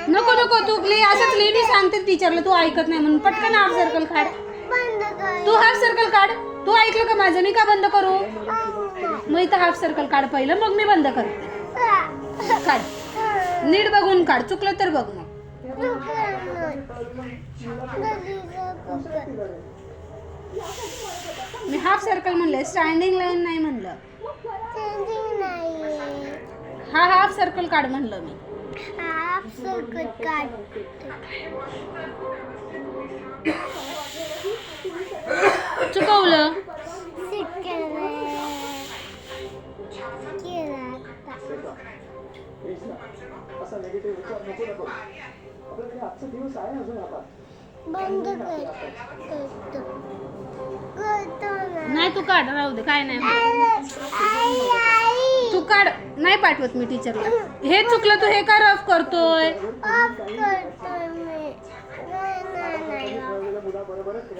नको नको तू लिही असंच लिही. मी सांगते टीचरला, तू ऐकत नाही म्हणून. पटकन हाफ सर्कल काढ. तू हाफ सर्कल काढ. तू ऐकलं का माझं? मी का बंद करू? मग इथं हाफ सर्कल काढ पहिलं, मग मी बंद करते. काढ नीट बघून काढ, चुकलं तर बघ. मग मी हाफ सर्कल म्हणले, स्टँडिंग लाईन नाही म्हणलं. हा हाफ सर्कल काढ म्हणलं मी. हाफ सर्कल काढ. चुकवलं. बंद नाही तू काढ, राहू दे, काय नाही. आई तू काढ. नाही पाठवत मी टीचरला. हे चुकलं, तू हे का रफ करतोय? ऑफ करतोय मी. नाही